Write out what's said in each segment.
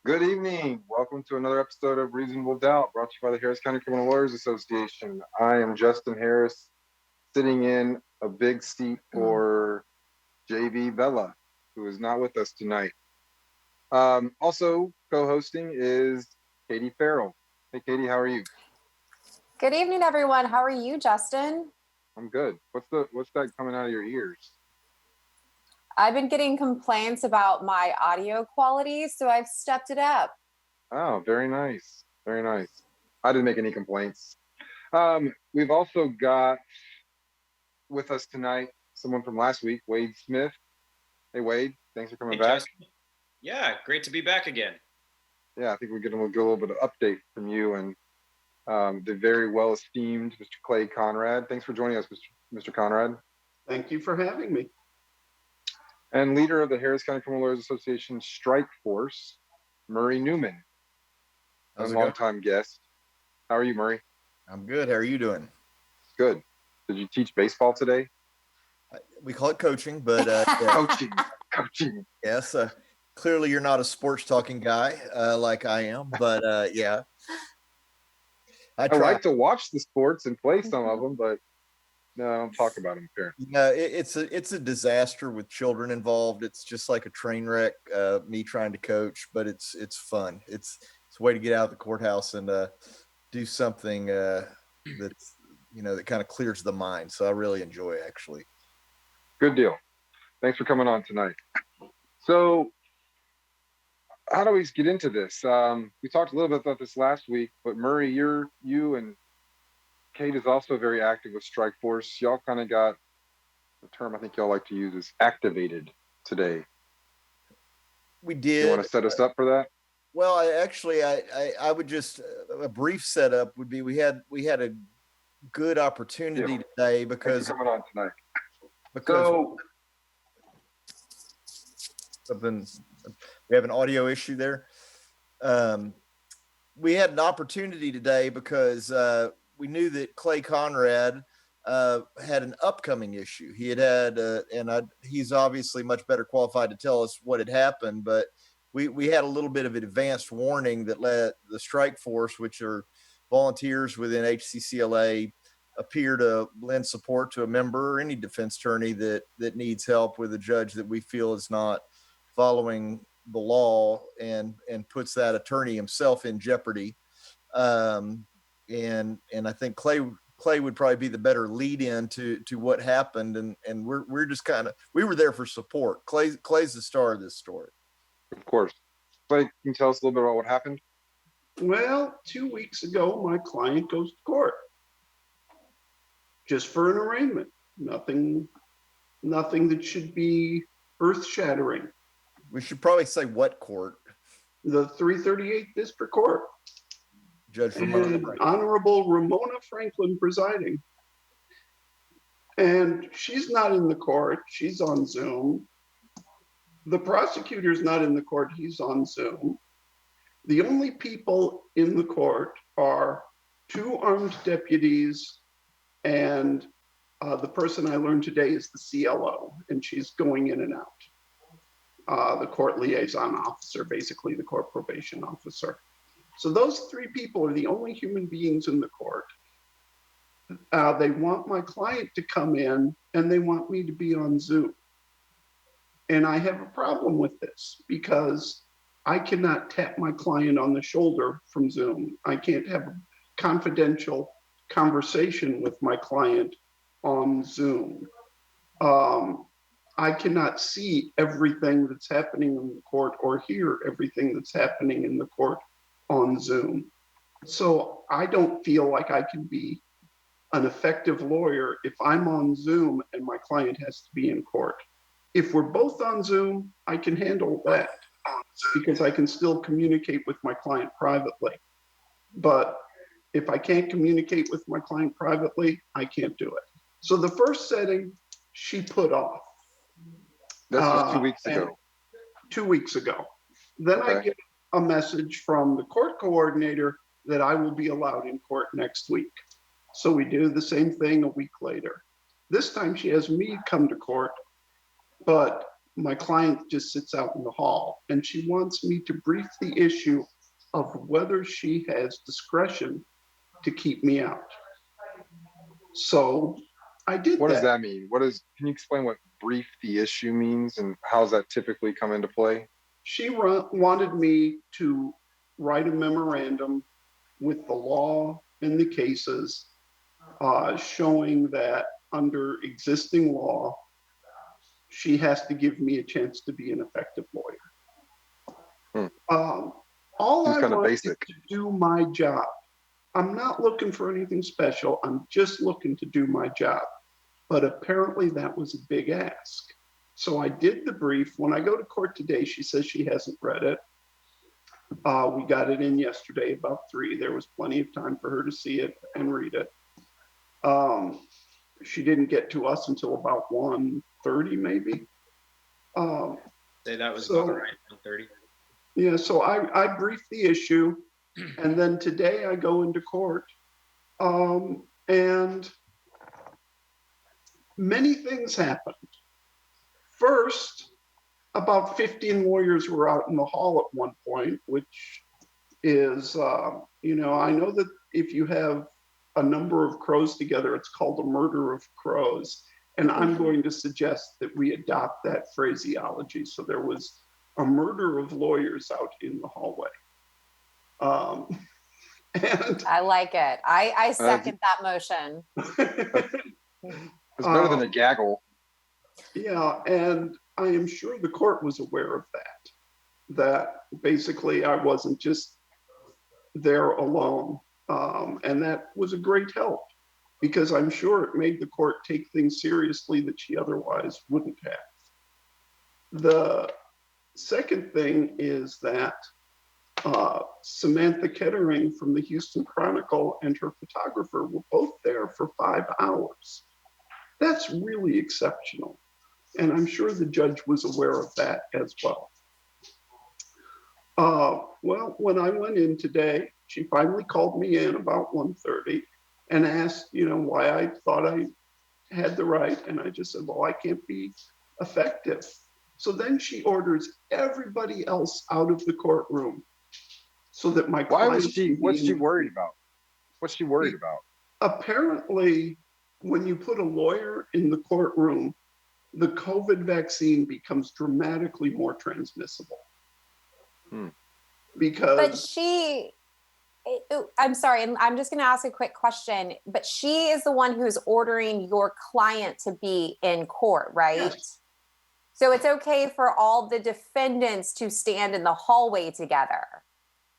Good evening. Welcome to another episode of Reasonable Doubt, brought to you by the Harris County Criminal Lawyers Association. I am Justin Harris, sitting in a big seat for JV Bella, who is not with us tonight. Also co-hosting is Katie Farrell. Hey, Katie, how are you? Good evening, everyone. How are you, Justin? I'm good. What's that coming out of your ears? I've been getting complaints about my audio quality, so I've stepped it up. Oh, very nice. Very nice. I didn't make any complaints. We've also got with us tonight someone from last week, Wade Smith. Hey, Wade, thanks for coming back. Justin. Yeah, great to be back again. Yeah, I think we're getting a little bit of update from you and the very well esteemed Mr. Clay Conrad. Thanks for joining us, Mr. Conrad. Thank you for having me. And leader of the Harris County Criminal Lawyers Association Strike Force, Murray Newman. A longtime guest. How are you, Murray? I'm good. How are you doing? Good. Did you teach baseball today? We call it coaching, but yeah. Coaching. Yes. Clearly, you're not a sports talking guy like I am, but yeah. I like to watch the sports and play some of them, but no, I don't talk about them here. No, it's a disaster with children involved. It's just like a train wreck. Me trying to coach, but it's fun. It's a way to get out of the courthouse and do something that's that kind of clears the mind. So I really enjoy it, actually. Good deal. Thanks for coming on tonight. So, how do we get into this? We talked a little bit about this last week, but Murray, you and Kate is also very active with Strike Force. Y'all kind of got the term I think y'all like to use is activated today. We did. You want to set us up for that? Well, I would just a brief setup would be we had a good opportunity today because coming on tonight. Because we have an audio issue there. We had an opportunity today because we knew that Clay Conrad had an upcoming issue. He had he's obviously much better qualified to tell us what had happened, but we had a little bit of an advanced warning that let the Strike Force, which are volunteers within HCCLA, appear to lend support to a member or any defense attorney that needs help with a judge that we feel is not following the law and puts that attorney himself in jeopardy. And I think Clay would probably be the better lead in to what happened. And we're just we were there for support. Clay's the star of this story. Of course. Clay, can you tell us a little bit about what happened? Well, 2 weeks ago, my client goes to court just for an arraignment. Nothing that should be earth-shattering. We should probably say what court? The 338th District Court. Judge Ramona Franklin. Honorable Ramona Franklin presiding. And she's not in the court. She's on Zoom. The prosecutor's not in the court. He's on Zoom. The only people in the court are two armed deputies and the person I learned today is the CLO, and she's going in and out. The court liaison officer, basically the court probation officer. So those three people are the only human beings in the court. They want my client to come in and they want me to be on Zoom. And I have a problem with this because I cannot tap my client on the shoulder from Zoom. I can't have a confidential conversation with my client on Zoom. I cannot see everything that's happening in the court or hear everything that's happening in the court on Zoom. So I don't feel like I can be an effective lawyer if I'm on Zoom and my client has to be in court. If we're both on Zoom, I can handle that because I can still communicate with my client privately. But if I can't communicate with my client privately, I can't do it. So the first setting, she put off. This was 2 weeks ago. 2 weeks ago. Then I get a message from the court coordinator that I will be allowed in court next week. So we do the same thing a week later. This time she has me come to court, but my client just sits out in the hall, and she wants me to brief the issue of whether she has discretion to keep me out. So I did What does that. that mean? Can you explain what brief the issue means and how's that typically come into play? She wanted me to write a memorandum with the law and the cases, showing that under existing law, she has to give me a chance to be an effective lawyer. All Seems I kind of want is basic. to do my job. I'm not looking for anything special. I'm just looking to do my job. But apparently that was a big ask. So I did the brief. When I go to court today, she says she hasn't read it. We got it in yesterday about 3. There was plenty of time for her to see it and read it. She didn't get to us until about 1:30 maybe. Say that was So- about right, 1:30. Yeah, so I briefed the issue, and then today I go into court, and many things happened. First, about 15 lawyers were out in the hall at one point, which is, I know that if you have a number of crows together, it's called a murder of crows. And I'm going to suggest that we adopt that phraseology. So there was a murder of lawyers out in the hallway. And I like it. I second that motion. It's better than a gaggle. yeah, and I am sure the court was aware of that basically I wasn't just there alone. And that was a great help, because I'm sure it made the court take things seriously that she otherwise wouldn't have. The second thing is that Samantha Kettering from the Houston Chronicle and her photographer were both there for 5 hours. That's really exceptional. And I'm sure the judge was aware of that as well. Well, when I went in today, she finally called me in about 1:30 and asked, why I thought I had the right. And I just said, well, I can't be effective. So then she orders everybody else out of the courtroom so that my Why was client she? can be What's in she the- worried about? What's she worried about? Apparently, when you put a lawyer in the courtroom, the COVID vaccine becomes dramatically more transmissible. But Because I'm sorry, and I'm just going to ask a quick question. But she is the one who's ordering your client to be in court, right? Yes. So it's okay for all the defendants to stand in the hallway together.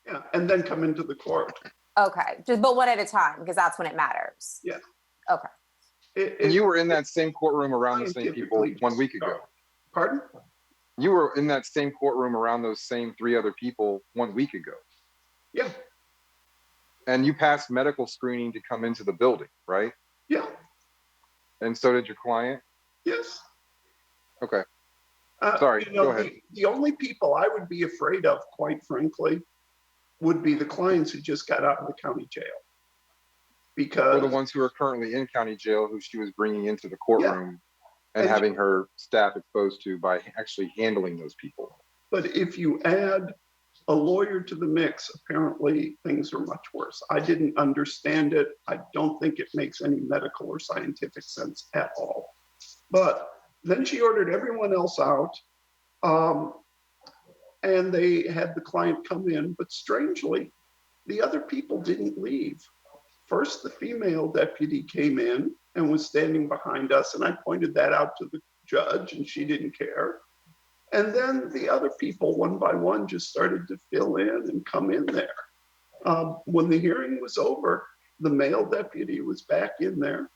yeah, and then come into the court. Okay, but one at a time, because that's when it matters. Yeah. Okay. And you were in that same courtroom around the same people scientifically 1 week ago. Pardon? You were in that same courtroom around those same 3 other people 1 week ago. Yeah, And you passed medical screening to come into the building, right? yeah, And so did your client? yes. Okay. Sorry, go ahead. The only people I would be afraid of, quite frankly, would be the clients who just got out of the county jail. Or Because the ones who are currently in county jail who she was bringing into the courtroom and And- having her staff exposed to by actually handling those people. But if you add a lawyer to the mix, apparently things are much worse. I didn't understand it. I don't think it makes any medical or scientific sense at all. But then she ordered everyone else out, and they had the client come in. But strangely, the other people didn't leave. First, the female deputy came in and was standing behind us, and I pointed that out to the judge, and she didn't care. And then the other people, one by one, just started to fill in and come in there. When the hearing was over, the male deputy was back in there.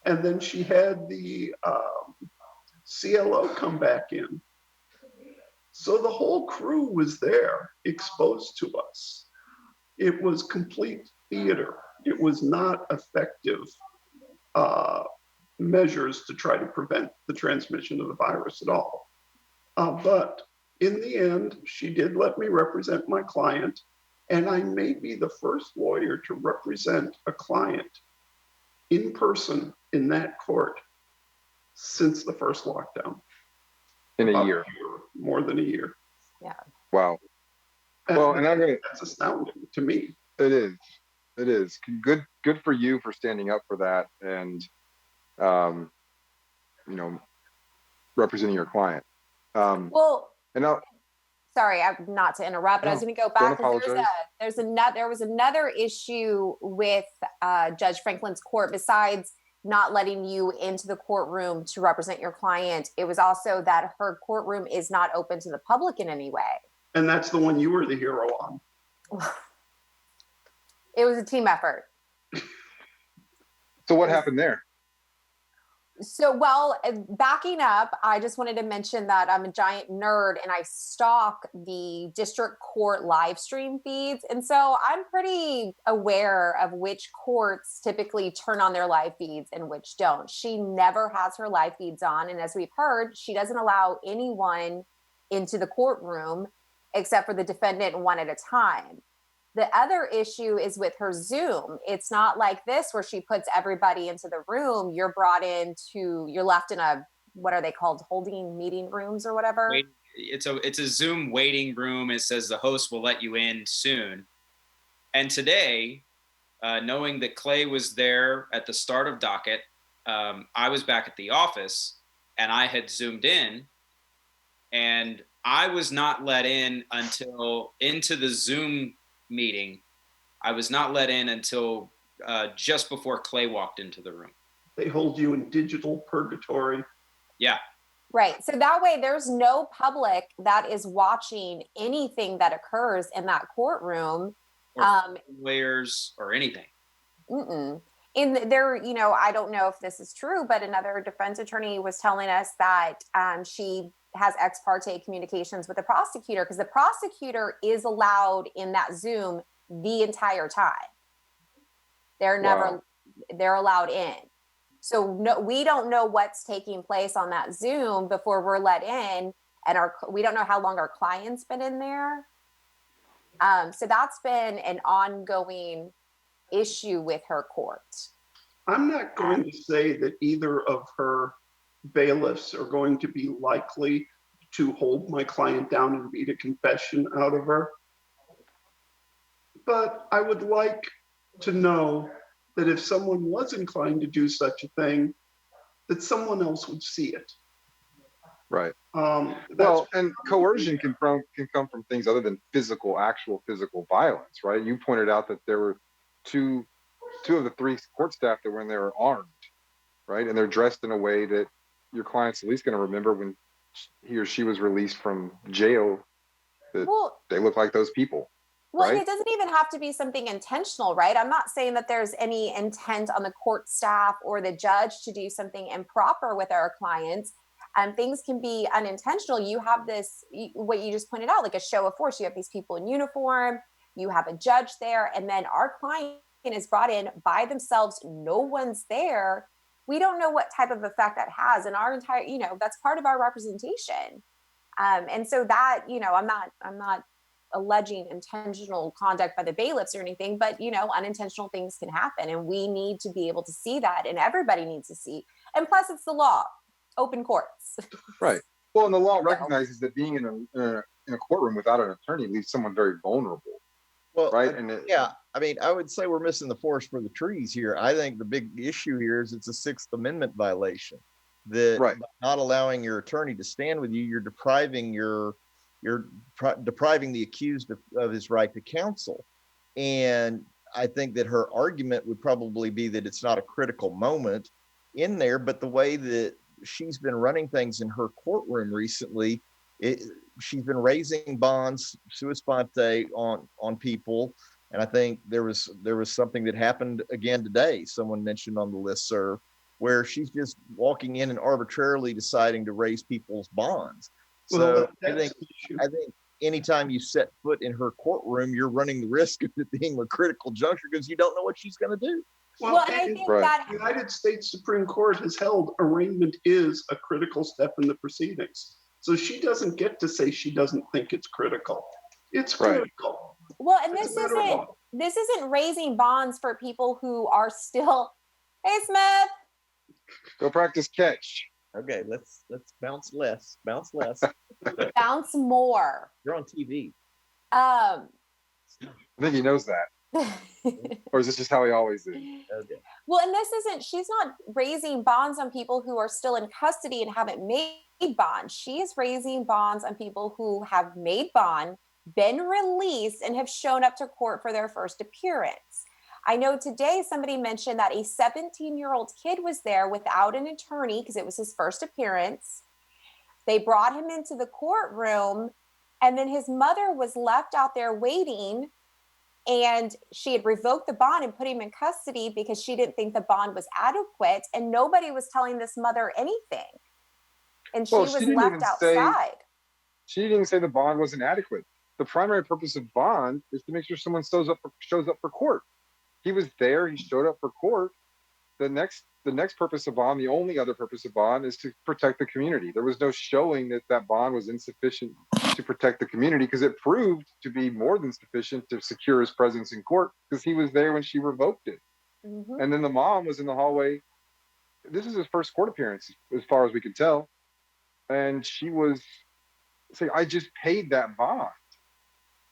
And then she had the CLO come back in. So the whole crew was there, exposed to us. It was complete theater. It was not effective measures to try to prevent the transmission of the virus at all. But in the end, she did let me represent my client, and I may be the first lawyer to represent a client in person in that court since the first lockdown. In a About year. more than a year. Wow. Well, and I'm gonna. That's astounding to me. It is. It is good for you for standing up for that and, um, you know, representing your client. Well, And now, sorry, not to interrupt, but I was no, going to go don't back because apologize. there was another issue with Judge Franklin's court besides not letting you into the courtroom to represent your client. It was also that her courtroom is not open to the public in any way. And that's the one you were the hero on. It was a team effort. So what happened there? So, well, backing up, I just wanted to mention that I'm a giant nerd and I stalk the district court live stream feeds. And so I'm pretty aware of which courts typically turn on their live feeds and which don't. She never has her live feeds on. And as we've heard, she doesn't allow anyone into the courtroom except for the defendant one at a time. The other issue is with her Zoom. It's not like this where she puts everybody into the room. You're left in a, what are they called? Holding meeting rooms or whatever. It's a Zoom waiting room. It says the host will let you in soon. And today, knowing that Clay was there at the start of docket, I was back at the office and I had Zoomed in, and I was not let in into the Zoom meeting. I was not let in until just before Clay walked into the room. They hold you in digital purgatory. Yeah. Right. So that way there's no public that is watching anything that occurs in that courtroom. Or lawyers or anything. In there, I don't know if this is true, but another defense attorney was telling us that she has ex parte communications with the prosecutor because the prosecutor is allowed in that Zoom the entire time. They're allowed in. So no, we don't know what's taking place on that Zoom before we're let in, and we don't know how long our client's been in there. So that's been an ongoing issue with her court. I'm not going to say that either of her bailiffs are going to be likely to hold my client down and read a confession out of her. But I would like to know that if someone was inclined to do such a thing, that someone else would see it. Right. Well, and coercion can come from things other than actual physical violence, right? You pointed out that there were two of the three court staff that were in there armed, right? And they're dressed in a way that your client's at least going to remember when he or she was released from jail, that they look like those people. Well, right? and it doesn't even have to be something intentional, right? I'm not saying that there's any intent on the court staff or the judge to do something improper with our clients. Things can be unintentional. You have what you just pointed out, like a show of force. You have these people in uniform, you have a judge there, and then our client is brought in by themselves. No one's there. We don't know what type of effect that has in our entire, that's part of our representation. And so that, I'm not alleging intentional conduct by the bailiffs or anything, but unintentional things can happen, and we need to be able to see that, and everybody needs to see. And plus, it's the law, open courts. Right. Well, and the law recognizes that being in a courtroom without an attorney leaves someone very vulnerable. Well, right. I would say we're missing the forest for the trees here. I think the big issue here is it's a Sixth Amendment violation. That by not allowing your attorney to stand with you, you're depriving the accused of his right to counsel. And I think that her argument would probably be that it's not a critical moment in there, but the way that she's been running things in her courtroom recently, she's been raising bonds sua sponte on people. And I think there was something that happened again today. Someone mentioned on the listserv where she's just walking in and arbitrarily deciding to raise people's bonds. So I think anytime you set foot in her courtroom, you're running the risk of it being a critical juncture because you don't know what she's going to do. Well, and I think that the United States Supreme Court has held arraignment is a critical step in the proceedings. So she doesn't get to say she doesn't think it's critical. It's critical. Well, and this isn't raising bonds for people who are still, hey, Smith. Go practice catch. Okay, let's bounce less. Bounce less. Bounce more. You're on TV. Um, I think he knows that. Or is this just how he always is? Okay. well, and this isn't, she's not raising bonds on people who are still in custody and haven't made bonds. She's raising bonds on people who have made bond, been released, and have shown up to court for their first appearance. I know today somebody mentioned that a 17-year-old kid was there without an attorney because it was his first appearance. They brought him into the courtroom, and then his mother was left out there waiting, and she had revoked the bond and put him in custody because she didn't think the bond was adequate, and nobody was telling this mother anything. And she Well, was left outside. She didn't even say the bond wasn't adequate. The primary purpose of bond is to make sure someone shows up for court. He was there. He showed up for court. The next purpose of bond, the only other purpose of bond, is to protect the community. There was no showing that bond was insufficient to protect the community, because it proved to be more than sufficient to secure his presence in court, because he was there when she revoked it. Mm-hmm. And then the mom was in the hallway. This is his first court appearance, as far as we could tell. And she was saying, I just paid that bond.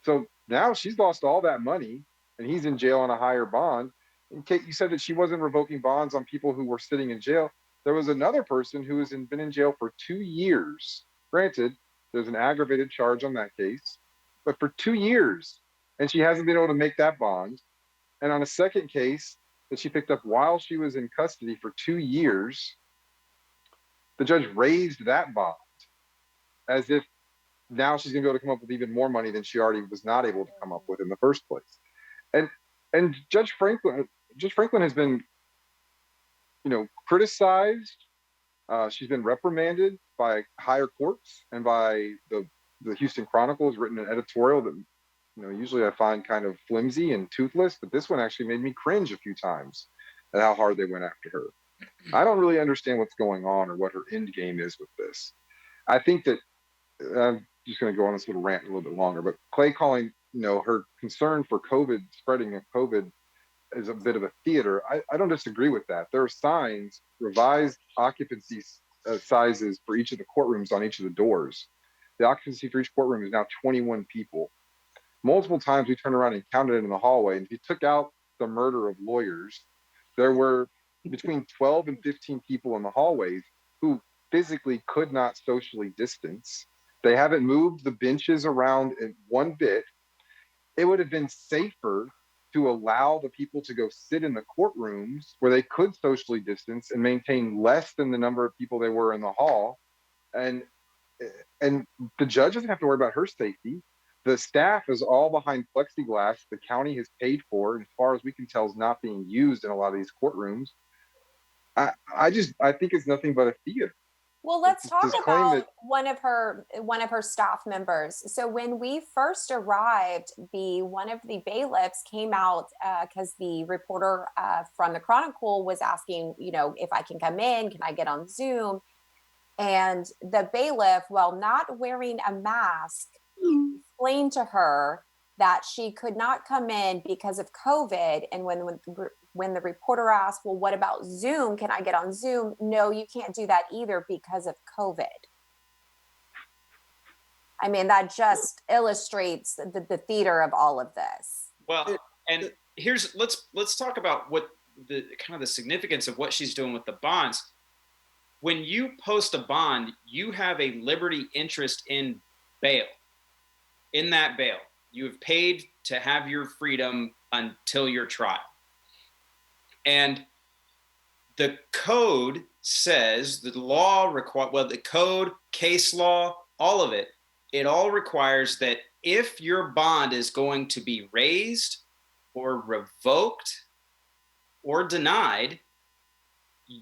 So now she's lost all that money, and he's in jail on a higher bond. And Kate, you said that she wasn't revoking bonds on people who were sitting in jail. There was another person who has been in jail for 2 years. Granted, there's an aggravated charge on that case, but for 2 years, and she hasn't been able to make that bond. And on a second case that she picked up while she was in custody for 2 years, the judge raised that bond as if now she's going to be able to come up with even more money than she already was not able to come up with in the first place. And Judge Franklin has been, criticized. She's been reprimanded by higher courts and by the Houston Chronicle has written an editorial that, usually I find kind of flimsy and toothless, but this one actually made me cringe a few times at how hard they went after her. I don't really understand what's going on or what her end game is with this. I think that I'm just going to go on this little rant a little bit longer, but Clay calling, her concern for spreading of COVID is a bit of a theater. I don't disagree with that. There are signs, revised occupancy sizes for each of the courtrooms on each of the doors. The occupancy for each courtroom is now 21 people. Multiple times we turned around and counted it in the hallway, and if you took out the murder of lawyers, there were between 12 and 15 people in the hallways who physically could not socially distance. They haven't moved the benches around in one bit. It would have been safer to allow the people to go sit in the courtrooms where they could socially distance and maintain less than the number of people they were in the hall. And the judge doesn't have to worry about her safety. The staff is all behind plexiglass the county has paid for, and as far as we can tell, is not being used in a lot of these courtrooms. I think it's nothing but a theater. Well, let's talk claim about that one of her staff members. So when we first arrived, one of the bailiffs came out because the reporter from the Chronicle was asking, if I can come in, can I get on Zoom? And the bailiff, while not wearing a mask, explained to her that she could not come in because of COVID. And when the reporter asked, well, what about Zoom? Can I get on Zoom? No, you can't do that either because of COVID. I mean, that just illustrates the theater of all of this. Well, and let's talk about what the kind of the significance of what she's doing with the bonds. When you post a bond, you have a liberty interest in bail. In that bail, you have paid to have your freedom until your trial. And the code says, the code, case law, all of it, it all requires that if your bond is going to be raised or revoked or denied,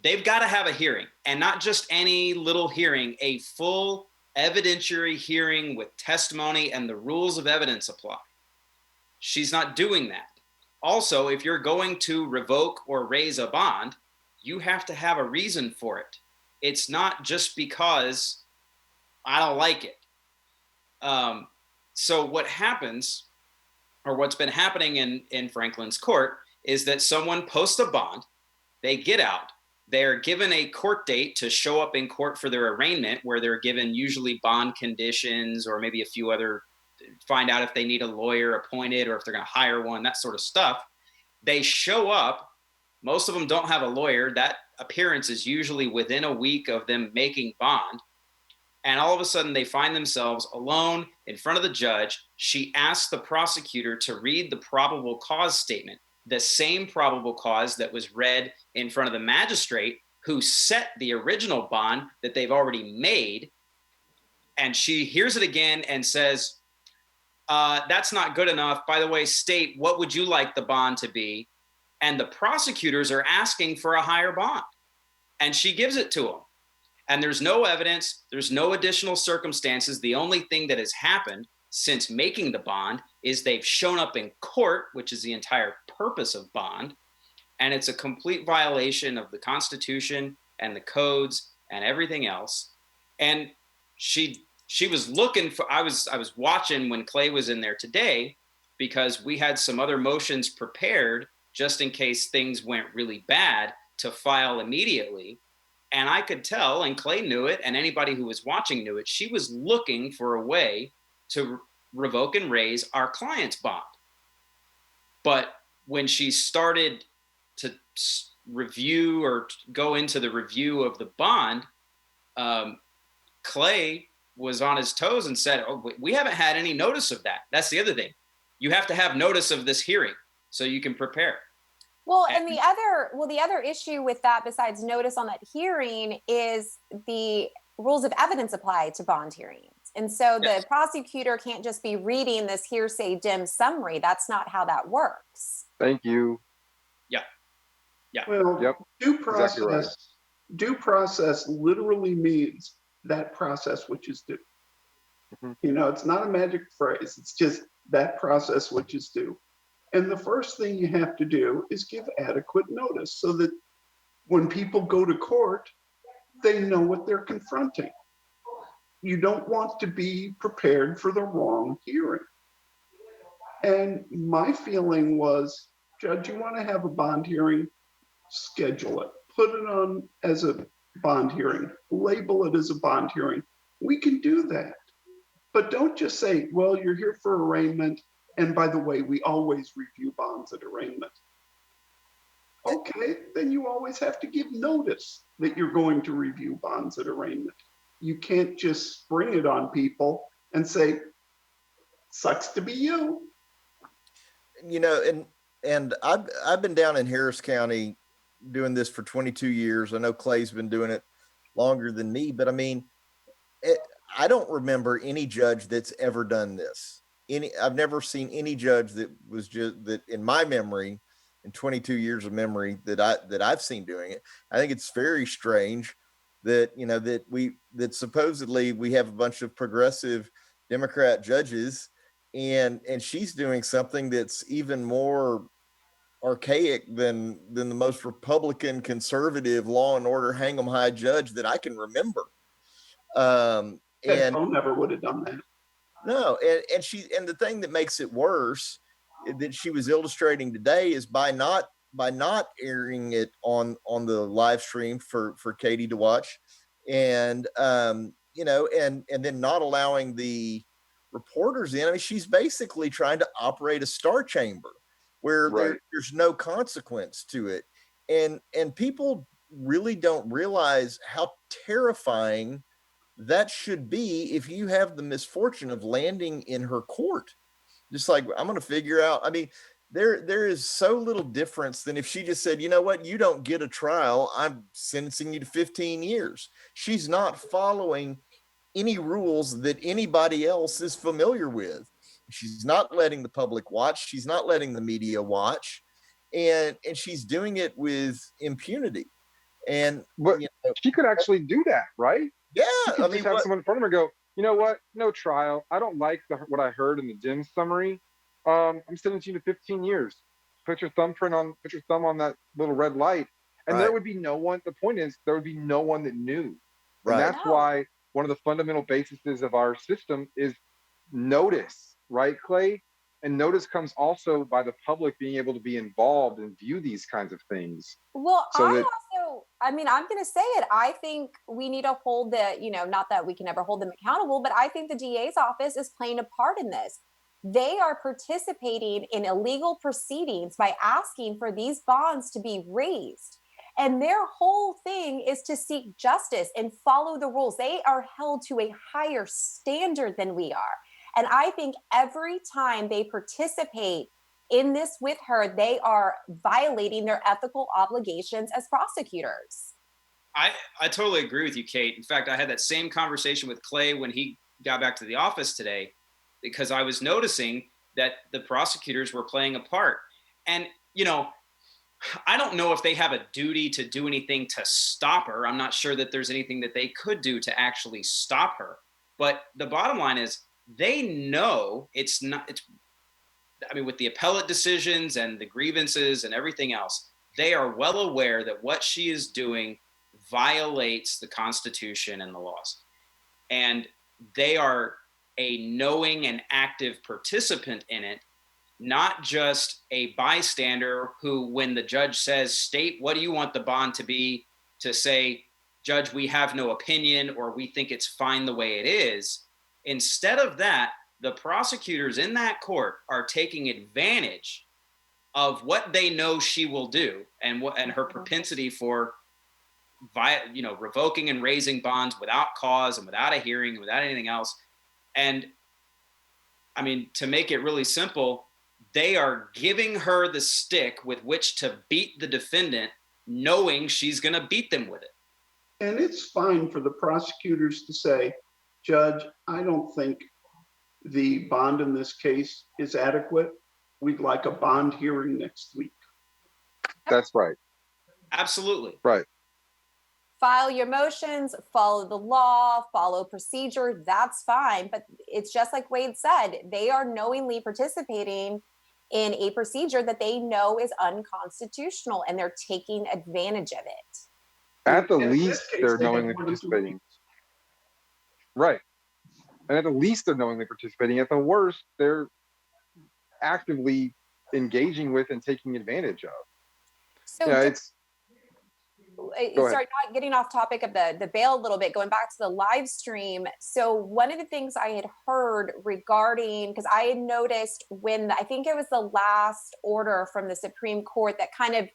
they've got to have a hearing, and not just any little hearing, a full evidentiary hearing with testimony and the rules of evidence apply. She's not doing that. Also, if you're going to revoke or raise a bond, you have to have a reason for it. It's not just because I don't like it. So what happens, or what's been happening in Franklin's court, is that someone posts a bond, they get out, they're given a court date to show up in court for their arraignment, where they're given usually bond conditions or maybe a few other, find out if they need a lawyer appointed or if they're going to hire one, that sort of stuff. They show up. Most of them don't have a lawyer. That appearance is usually within a week of them making bond. And all of a sudden they find themselves alone in front of the judge. She asks the prosecutor to read the probable cause statement, the same probable cause that was read in front of the magistrate who set the original bond that they've already made. And she hears it again and says, that's not good enough. By the way, state, what would you like the bond to be? And the prosecutors are asking for a higher bond. And she gives it to them. And there's no evidence. There's no additional circumstances. The only thing that has happened since making the bond is they've shown up in court, which is the entire purpose of bond. And it's a complete violation of the Constitution and the codes and everything else. And she was looking for, I was watching when Clay was in there today, because we had some other motions prepared just in case things went really bad to file immediately. And I could tell, and Clay knew it, and anybody who was watching knew it, she was looking for a way to revoke and raise our client's bond. But when she started to review or go into the review of the bond, Clay was on his toes and said, oh, we haven't had any notice of that. That's the other thing. You have to have notice of this hearing so you can prepare. Well, and the other issue with that, besides notice on that hearing, is the rules of evidence apply to bond hearings. And so the prosecutor can't just be reading this hearsay dim summary. That's not how that works. Thank you. Yeah. Well, Yep. due process, Exactly right. due process literally means that process which is due. Mhm. You know, it's not a magic phrase. It's just that process which is due. And the first thing you have to do is give adequate notice so that when people go to court, they know what they're confronting. You don't want to be prepared for the wrong hearing. And my feeling was, Judge, you want to have a bond hearing? Schedule it. Put it on as a bond hearing. Label it as a bond hearing. We can do that. But don't just say, well, you're here for arraignment. And by the way, we always review bonds at arraignment. Okay, then you always have to give notice that you're going to review bonds at arraignment. You can't just spring it on people and say, sucks to be you. You know, and I've been down in Harris County doing this for 22 years. I know Clay's been doing it longer than me, but I mean, I don't remember any judge that's ever done this. I've never seen any judge that was just that in my memory, in 22 years of memory that I've seen doing it. I think it's very strange that, you know, that supposedly we have a bunch of progressive Democrat judges and she's doing something that's even more archaic than the most Republican conservative law and order hang 'em high judge that I can remember. And And never would have done that. no, and the thing that makes it worse that she was illustrating today is by not airing it on the live stream for Katie to watch, and you know, and then not allowing the reporters in. I mean, she's basically trying to operate a star chamber where there's no consequence to it, and people really don't realize how terrifying that should be if you have the misfortune of landing in her court. Just like, I'm going to figure out, I mean, there is so little difference than if she just said, you know what, you don't get a trial, I'm sentencing you to 15 years. She's not following any rules that anybody else is familiar with. She's not letting the public watch. She's not letting the media watch. And she's doing it with impunity. And But you know, she could actually do that, right? yeah, She could I just mean, have someone in front of her go, you know what? No trial. I don't like what I heard in the dim summary. I'm sentencing you to 15 years. Put your thumb on that little red light. And right, there would be no one. The point is, there would be no one that knew. And right. that's why one of the fundamental bases of our system is notice, right, Clay? And notice comes also by the public being able to be involved and view these kinds of things. Well, So I that- also So, I mean, I'm going to say it. I think we need to hold not that we can ever hold them accountable, but I think the DA's office is playing a part in this. They are participating in illegal proceedings by asking for these bonds to be raised. And their whole thing is to seek justice and follow the rules. They are held to a higher standard than we are. And I think every time they participate in this with her, they are violating their ethical obligations as prosecutors. I totally agree with you, Kate. In fact, I had that same conversation with Clay when he got back to the office today, because I was noticing that the prosecutors were playing a part. And, I don't know if they have a duty to do anything to stop her. I'm not sure that there's anything that they could do to actually stop her. But the bottom line is they know with the appellate decisions and the grievances and everything else, they are well aware that what she is doing violates the Constitution and the laws. And they are a knowing and active participant in it, not just a bystander who, when the judge says, state, what do you want the bond to be, to say, Judge, we have no opinion, or we think it's fine the way it is. Instead of that, the prosecutors in that court are taking advantage of what they know she will do and her propensity for revoking and raising bonds without cause and without a hearing and without anything else. And I mean, to make it really simple, they are giving her the stick with which to beat the defendant, knowing she's going to beat them with it. And it's fine for the prosecutors to say, Judge, I don't think the bond in this case is adequate. We'd like a bond hearing next week. That's right. Absolutely. Right. File your motions, follow the law, follow procedure. That's fine. But it's just like Wade said, they are knowingly participating in a procedure that they know is unconstitutional, and they're taking advantage of it. At the In least, this case, they're they have knowingly more than 2 participating. weeks. Right. And at the least, they're knowingly participating. At the worst, they're actively engaging with and taking advantage of. So Yeah, it's. Go ahead. sorry, not getting off topic of the bail a little bit, going back to the live stream. So one of the things I had heard regarding, because I had noticed when I think it was the last order from the Supreme Court that kind of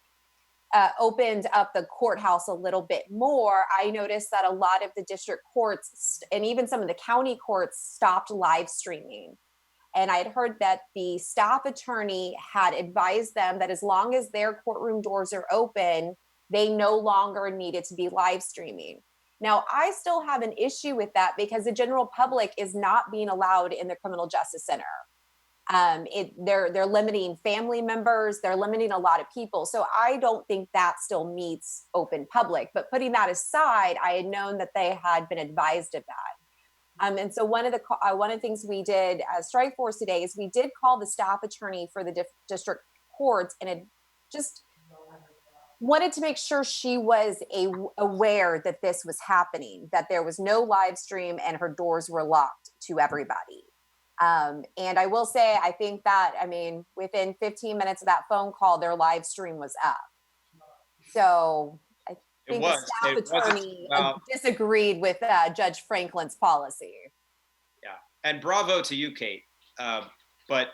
opened up the courthouse a little bit more, I noticed that a lot of the district courts and even some of the county courts stopped live streaming. And I had heard that the staff attorney had advised them that as long as their courtroom doors are open, they no longer needed to be live streaming. Now, I still have an issue with that because the general public is not being allowed in the criminal justice center. They're limiting family members, they're limiting a lot of people. So I don't think that still meets open public. But putting that aside, I had known that they had been advised of that. And so one of the things we did as Strike Force today is we did call the staff attorney for the district courts, and it just wanted to make sure she was aware that this was happening, that there was no live stream and her doors were locked to everybody. And I will say, I think that, within 15 minutes of that phone call, their live stream was up. So I think the staff attorney disagreed with Judge Franklin's policy. Yeah. And bravo to you, Kate. But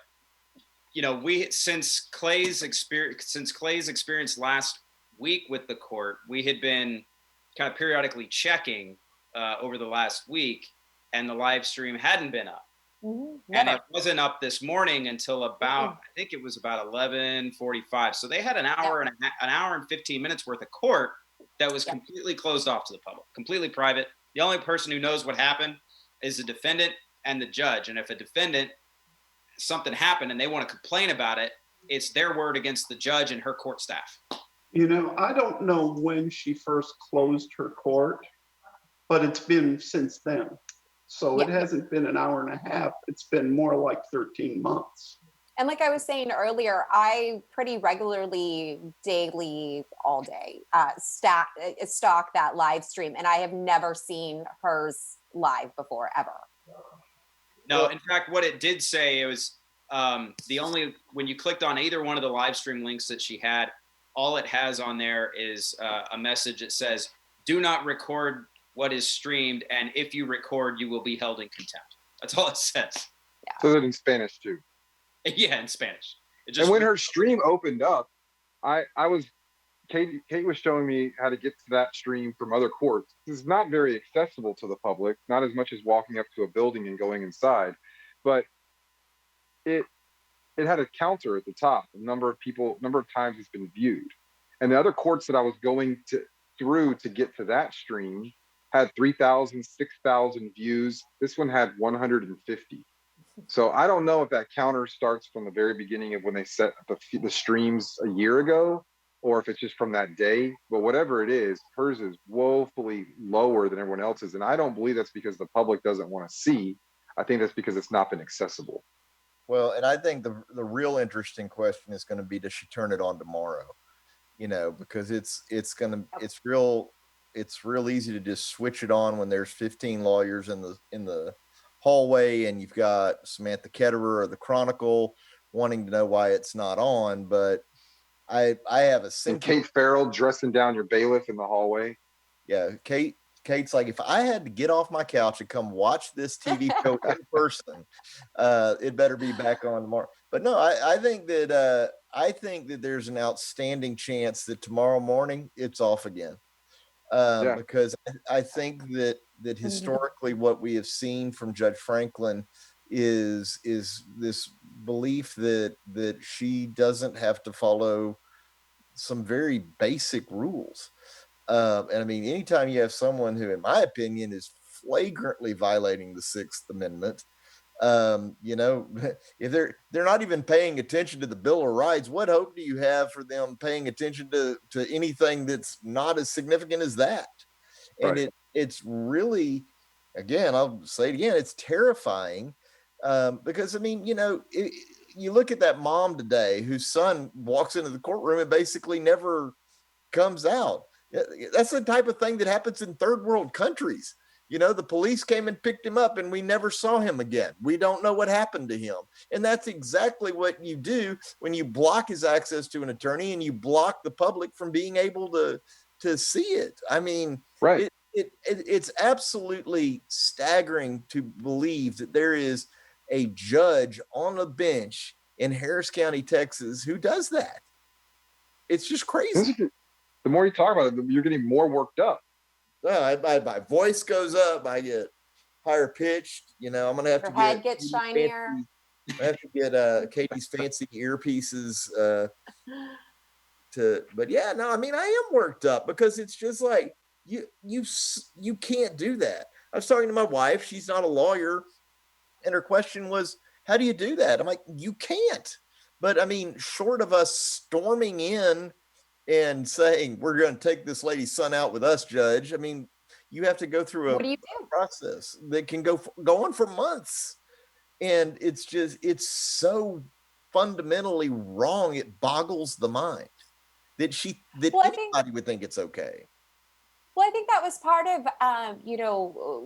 since Clay's experience last week with the court, we had been kind of periodically checking over the last week, and the live stream hadn't been up. Mm-hmm. And it wasn't up this morning until about, I think it was about 11:45. So they had an hour and 15 minutes worth of court that was completely closed off to the public, completely private. The only person who knows what happened is the defendant and the judge. And if a defendant, something happened and they want to complain about it, it's their word against the judge and her court staff. I don't know when she first closed her court, but it's been since then. So it hasn't been an hour and a half. It's been more like 13 months. And like I was saying earlier, I pretty regularly, daily, all day, stalk that live stream. And I have never seen hers live before, ever. No, in fact, what it did say, it was when you clicked on either one of the live stream links that she had, all it has on there is a message that says, "Do not record what is streamed, and if you record, you will be held in contempt." That's all it says. So that in Spanish too. Yeah, in Spanish. It And when her stream opened up, I was Kate was showing me how to get to that stream from other courts. It's not very accessible to the public, not as much as walking up to a building and going inside, but it it had a counter at the top, the number of times it's been viewed. And the other courts that I was going through to get to that stream had 3,000, 6,000 views. This one had 150. So I don't know if that counter starts from the very beginning of when they set the streams a year ago, or if it's just from that day. But whatever it is, hers is woefully lower than everyone else's. And I don't believe that's because the public doesn't want to see. I think that's because it's not been accessible. Well, and I think the real interesting question is going to be, does she turn it on tomorrow? You know, because it's real easy to just switch it on when there's 15 lawyers in the hallway, and you've got Samantha Ketterer of the Chronicle wanting to know why it's not on. But I have a And Kate Farrell dressing down your bailiff in the hallway. Yeah, Kate's like, if I had to get off my couch and come watch this TV show in person, it better be back on tomorrow. But no, I think that there's an outstanding chance that tomorrow morning it's off again. Because I think that historically what we have seen from Judge Franklin is this belief that she doesn't have to follow some very basic rules. And I mean, anytime you have someone who, in my opinion, is flagrantly violating the Sixth Amendment, you know, if they're not even paying attention to the Bill of Rights, what hope do you have for them paying attention to anything that's not as significant as that? And Right. it's really, again, I'll say it again, it's terrifying, because I mean, you know, you look at that mom today whose son walks into the courtroom and basically never comes out. That's the type of thing that happens in third world countries. You know, the police came and picked him up and we never saw him again. We don't know what happened to him. And that's exactly what you do when you block his access to an attorney and you block the public from being able to see it. I mean, right. It's absolutely staggering to believe that there is a judge on a bench in Harris County, Texas, who does that. It's just crazy. The more you talk about it, you're getting more worked up. Well, my voice goes up. I get higher pitched. You know, I'm gonna have Your to head get gets shinier. I have to get Katie's fancy earpieces but yeah, no, I mean, I am worked up because it's just like you can't do that. I was talking to my wife. She's not a lawyer, and her question was, "How do you do that?" I'm like, "You can't." But I mean, short of us storming in and saying, "We're going to take this lady's son out with us, Judge," I mean, you have to go through What do a you do? process that can go on for months. And it's so fundamentally wrong. It boggles the mind that Well, anybody would think it's okay. Well, I think that was part of, you know,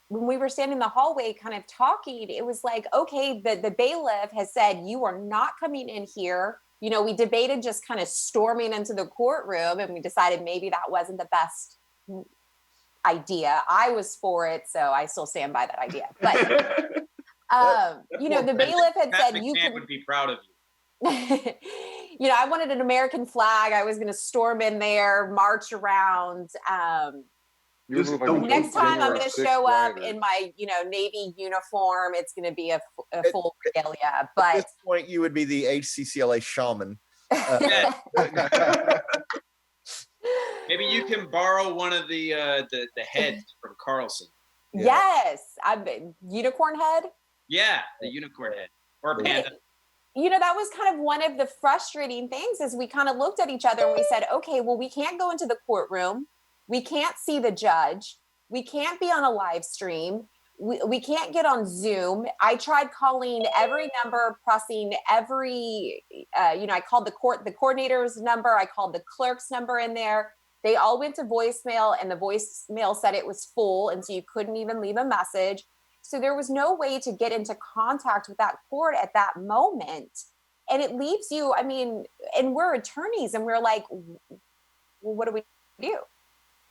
when we were standing in the hallway kind of talking, it was like, okay, the bailiff has said, you are not coming in here. You know, we debated just kind of storming into the courtroom, and we decided maybe that wasn't the best idea. I was for it, so I still stand by that idea. But, you know, the bailiff had said, you would be proud of you. You know, I wanted an American flag. I was going to storm in there, march around. Next time I'm going to show up in my, you know, Navy uniform. It's going to be a full regalia. But at this point, you would be the HCCLA shaman. Maybe you can borrow one of the heads from Carlson. Yeah. Yes, I'm unicorn head. Yeah, the unicorn head or panda. You know, that was kind of one of the frustrating things is we kind of looked at each other and we said, okay, well, we can't go into the courtroom. We can't see the judge. We can't be on a live stream. We can't get on Zoom. I tried calling every number, pressing every, you know, I called the coordinator's number. I called the clerk's number in there. They all went to voicemail, and the voicemail said it was full. And so you couldn't even leave a message. So there was no way to get into contact with that court at that moment. And it leaves you, I mean, and we're attorneys and we're like, well, what do we do?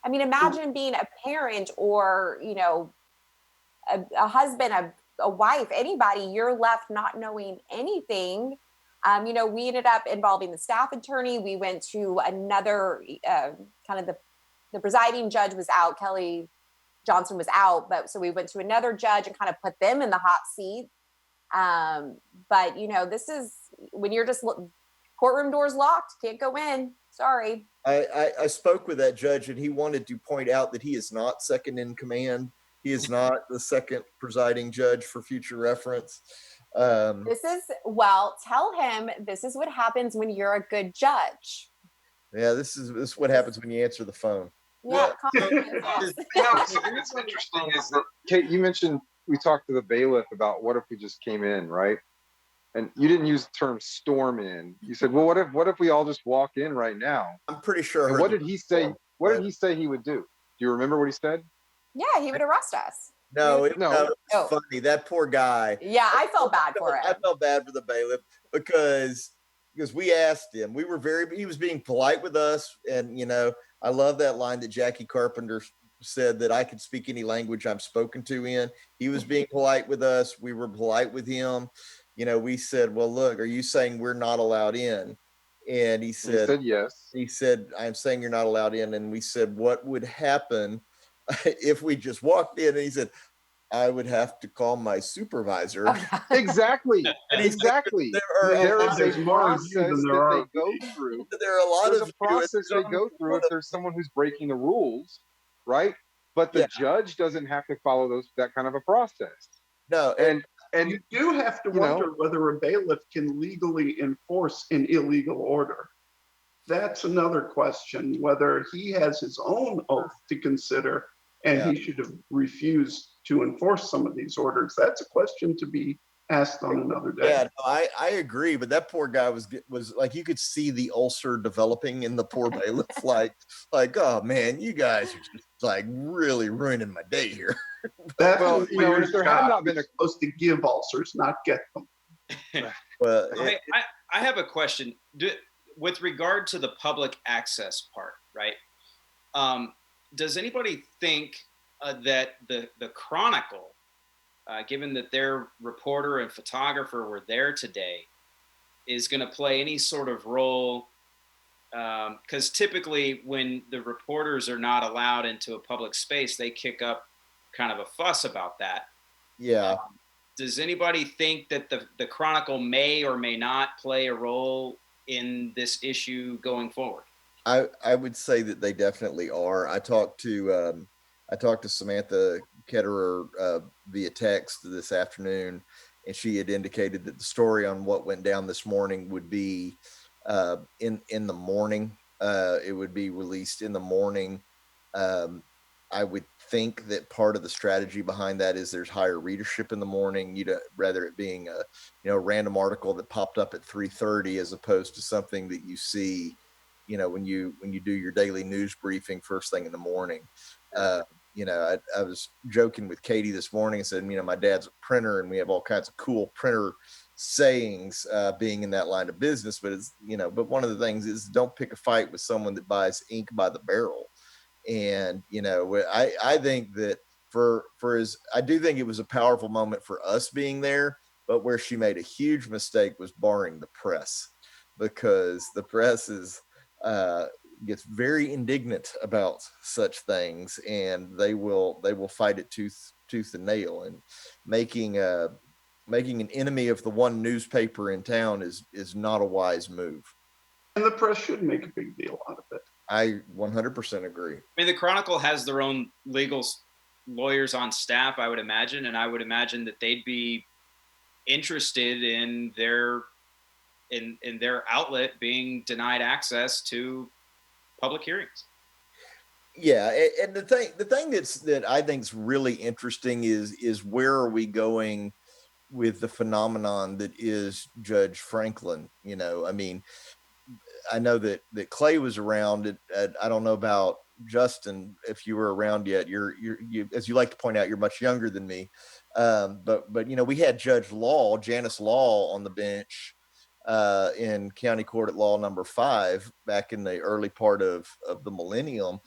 I mean, imagine being a parent or, you know, a husband, a wife, anybody, you're left not knowing anything. You know, we ended up involving the staff attorney. We went to another kind of the presiding judge was out. Kelly Johnson was out, but so we went to another judge and kind of put them in the hot seat. But you know, this is when you're just courtroom doors locked, can't go in. Sorry. I spoke with that judge, and he wanted to point out that he is not second in command. He is not the second presiding judge for future reference. This is, well, tell him this is what happens when you're a good judge. Yeah, this is what happens when you answer the phone. Yeah. It's interesting is that, Kate, you mentioned we talked to the bailiff about what if we just came in, right? And you didn't use the term storm in. You said, well, what if we all just walk in right now? I'm pretty sure. And what did he say? What did he say he would do? Do you remember what he said? Yeah, he would arrest us. No, No. it's funny. That poor guy. Yeah, I felt bad for him. I felt bad for the bailiff because we asked him. He was being polite with us, and you know, I love that line that Jackie Carpenter said that I could speak any language I'm spoken to in. He was being polite with us. We were polite with him. You know, we said, well, look, are you saying we're not allowed in? And he said yes. He said, I'm saying you're not allowed in. And we said, what would happen if we just walked in? And he said, I would have to call my supervisor. Exactly. Exactly. There is a process that they go through. There are a lot of process they go through if there's someone who's breaking the rules, right? But the judge doesn't have to follow that kind of a process. No, and you do have to wonder whether a bailiff can legally enforce an illegal order. That's another question, whether he has his own oath to consider and he should have refused to enforce some of these orders. That's a question to be asked on another day. Yeah, no, I agree, but that poor guy was like, you could see the ulcer developing in the poor bailiff. like, oh man, you guys are just like really ruining my day here. That's well, you know, if there had not been supposed to give ulcers, not get them. Well, I have a question with regard to the public access part, right? Does anybody think that the Chronicle, given that their reporter and photographer were there today, is going to play any sort of role? Because typically when the reporters are not allowed into a public space, they kick up kind of a fuss about that. Yeah. Does anybody think that the Chronicle may or may not play a role in this issue going forward? I would say that they definitely are. I talked to Samantha Ketterer via text this afternoon, and she had indicated that the story on what went down this morning would be in the morning. It would be released in the morning. I would think that part of the strategy behind that is there's higher readership in the morning. Rather it being a random article that popped up at 3:30 as opposed to something that you see, when you do your daily news briefing first thing in the morning. I was joking with Katie this morning and said, my dad's a printer and we have all kinds of cool printer sayings being in that line of business, but but one of the things is don't pick a fight with someone that buys ink by the barrel. And I think that I do think it was a powerful moment for us being there, but where she made a huge mistake was barring the press, because the press gets very indignant about such things, and they will fight it tooth and nail, and making an enemy of the one newspaper in town is not a wise move. And the press should make a big deal out of it. I 100% agree. I mean, the Chronicle has their own legal lawyers on staff, I would imagine, and I would imagine that they'd be interested in their outlet being denied access to public hearings. Yeah, and the thing that I think is really interesting is where are we going with the phenomenon that is Judge Franklin? I know that Clay was around. I don't know about Justin, if you were around yet. You as you like to point out, you're much younger than me. But we had Janice Law on the bench in County Court at Law number 5 back in the early part of the millennium.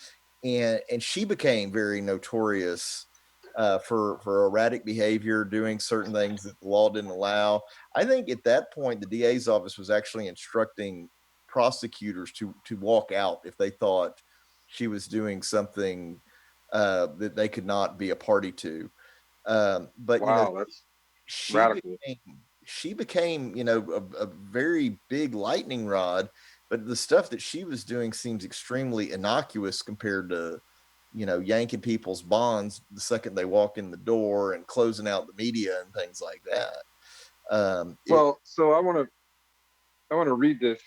And she became very notorious for erratic behavior, doing certain things that the law didn't allow. I think at that point, the DA's office was actually instructing prosecutors to walk out if they thought she was doing something that they could not be a party to. But Wow, that's she radical. became a very big lightning rod. But the stuff that she was doing seems extremely innocuous compared to yanking people's bonds the second they walk in the door and closing out the media and things like that. Well, so I want to read this.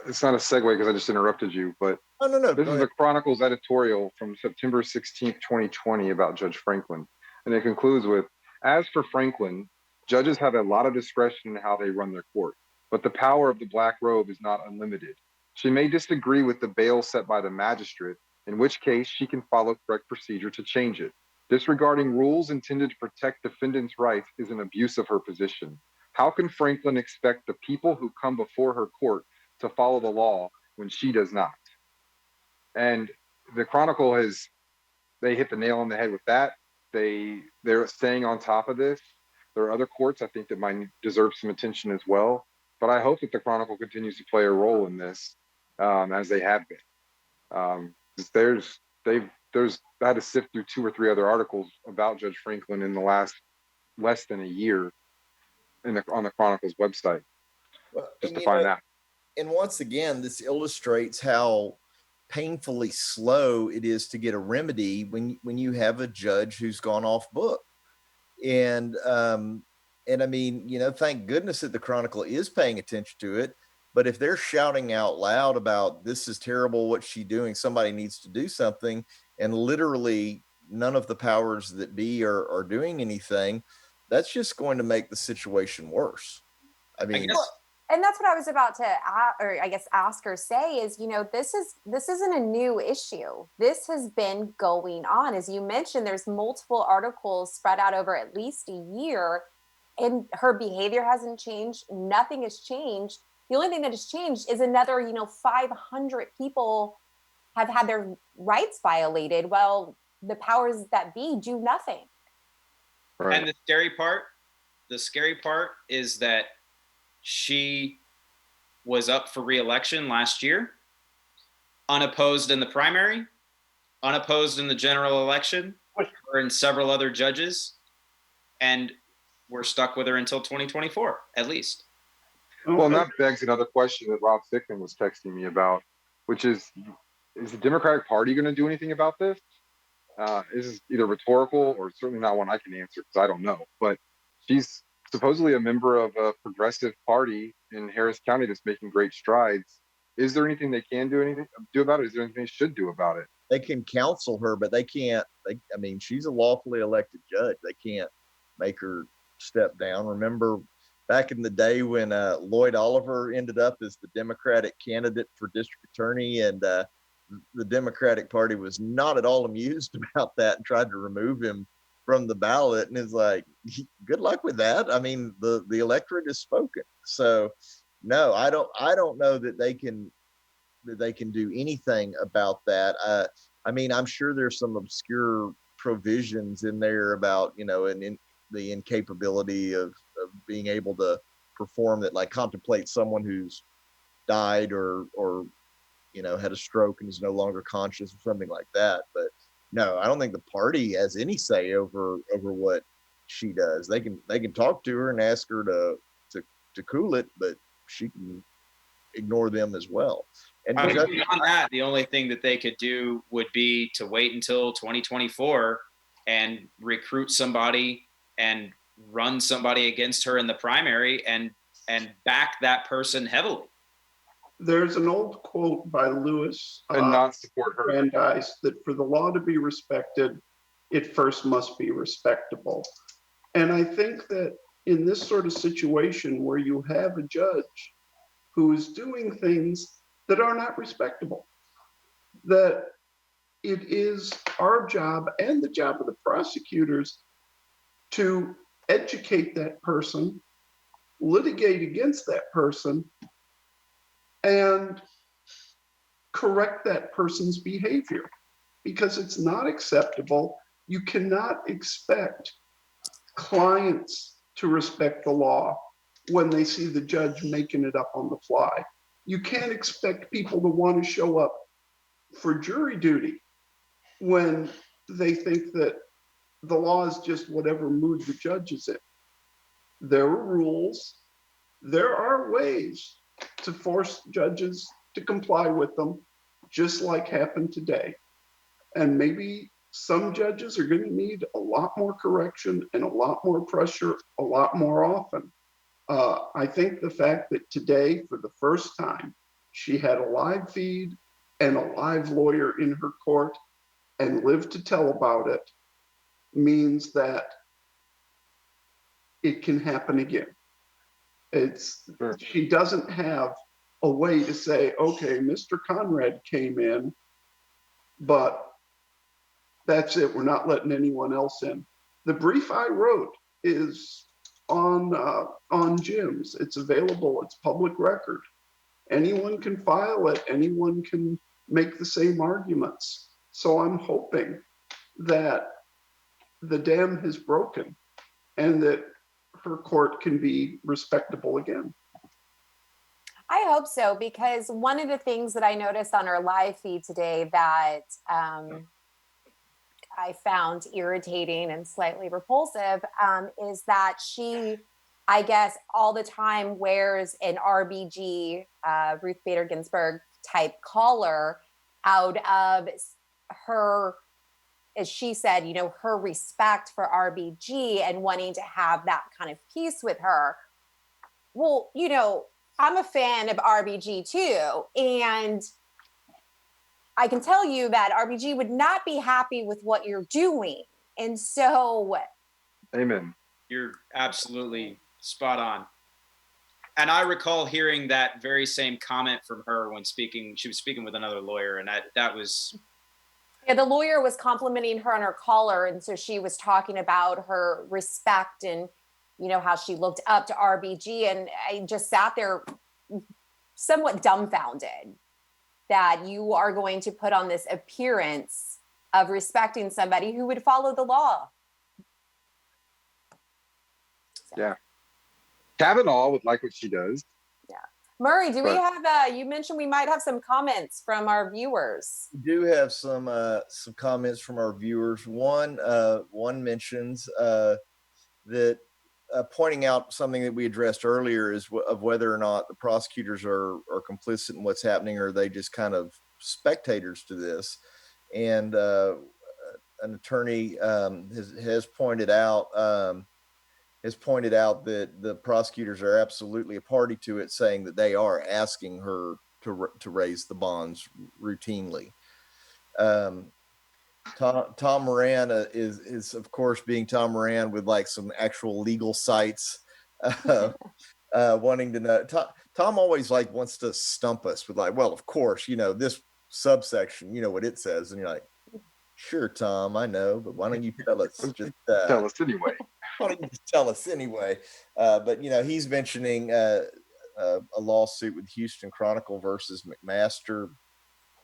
It's not a segue because I just interrupted you, but No, this go is ahead. the Chronicle's editorial from September 16th, 2020 about Judge Franklin. And it concludes with, as for Franklin, judges have a lot of discretion in how they run their court, but the power of the black robe is not unlimited. She may disagree with the bail set by the magistrate, in which case she can follow correct procedure to change it. Disregarding rules intended to protect defendants' rights is an abuse of her position. How can Franklin expect the people who come before her court to follow the law when she does not? And the Chronicle they hit the nail on the head with that. They're staying on top of this. There are other courts I think that might deserve some attention as well. But I hope that the Chronicle continues to play a role in this, as they have been. There's I had to sift through 2 or 3 other articles about Judge Franklin in the last less than a year on the Chronicle's website Well, just to find that. and once again, this illustrates how painfully slow it is to get a remedy when you have a judge who's gone off book. And I mean, thank goodness that the Chronicle is paying attention to it. But if they're shouting out loud about this is terrible, what's she doing, somebody needs to do something, and literally none of the powers that be are doing anything, that's just going to make the situation worse. I mean, and that's what I was about to ask or say is, this isn't a new issue. This has been going on. As you mentioned, there's multiple articles spread out over at least a year, and her behavior hasn't changed. Nothing has changed. The only thing that has changed is another, 500 people have had their rights violated. Well, the powers that be do nothing. Right. And the scary part is that she was up for re-election last year, unopposed in the primary, unopposed in the general election, or in several other judges, and we're stuck with her until 2024, at least. Well, and that begs another question that Rob Fickman was texting me about, which is the Democratic Party going to do anything about this? This is either rhetorical or certainly not one I can answer because I don't know. But she's supposedly a member of a progressive party in Harris County that's making great strides. Is there anything they can do about it? Is there anything they should do about it? They can counsel her, but they can't. She's a lawfully elected judge. They can't make her step down. Remember back in the day when Lloyd Oliver ended up as the Democratic candidate for district attorney, and the Democratic Party was not at all amused about that and tried to remove him from the ballot, and is like, good luck with that. I mean, the electorate has spoken. So no, I don't know that they can do anything about that. I'm sure there's some obscure provisions in there about, the incapability of being able to perform that, like contemplate someone who's died or had a stroke and is no longer conscious or something like that. But no, I don't think the party has any say over what she does. They can talk to her and ask her to cool it, but she can ignore them as well. And beyond that, the only thing that they could do would be to wait until 2024 and recruit somebody and run somebody against her in the primary and back that person heavily. There's an old quote by Lewis and not support her. Brandeis that for the law to be respected, it first must be respectable. And I think that in this sort of situation where you have a judge who is doing things that are not respectable, that it is our job and the job of the prosecutors to educate that person litigate against that person and correct that person's behavior, because it's not acceptable. You cannot expect clients to respect the law when they see the judge making it up on the fly. You can't expect people to want to show up for jury duty when they think that the law is just whatever mood the judge is in. There are rules. There are ways to force judges to comply with them, just like happened today. And maybe some judges are going to need a lot more correction and a lot more pressure a lot more often. I think the fact that today, for the first time, she had a live feed and a live lawyer in her court and lived to tell about it means that it can happen again. She doesn't have a way to say, okay, Mr. Conrad came in, but that's it. We're not letting anyone else in. The brief I wrote is on Jim's. It's available. It's public record. Anyone can file it. Anyone can make the same arguments. So I'm hoping that the dam has broken and that her court can be respectable again. I hope so, because one of the things that I noticed on her live feed today that I found irritating and slightly repulsive is that she, I guess, all the time wears an RBG, Ruth Bader Ginsburg type collar out of her, as she said, you know, her respect for RBG and wanting to have that kind of peace with her. Well, you know, I'm a fan of RBG too. And I can tell you that RBG would not be happy with what you're doing. And so. Amen. You're absolutely spot on. And I recall hearing that very same comment from her when speaking. She was speaking with another lawyer, and that was. Yeah, the lawyer was complimenting her on her collar. And so she was talking about her respect and, you know, how she looked up to RBG. And I just sat there somewhat dumbfounded that you are going to put on this appearance of respecting somebody who would follow the law. So. Yeah. Kavanaugh would like what she does. Yeah. Murray, do we have, you mentioned we might have some comments from our viewers. We do have some comments from our viewers. One mentions that pointing out something that we addressed earlier is of whether or not the prosecutors are complicit in what's happening, or are they just kind of spectators to this. And an attorney has pointed out that the prosecutors are absolutely a party to it, saying that they are asking her to raise the bonds routinely. Tom Moran is of course being Tom Moran with like some actual legal sites, wanting to know. Tom always like wants to stump us with like, well, of course, you know, this subsection, you know what it says, and you're like, sure, Tom, I know, but why don't you tell us? Just tell us anyway. Why don't you just tell us anyway? But you know, he's mentioning a lawsuit with Houston Chronicle versus McMaster.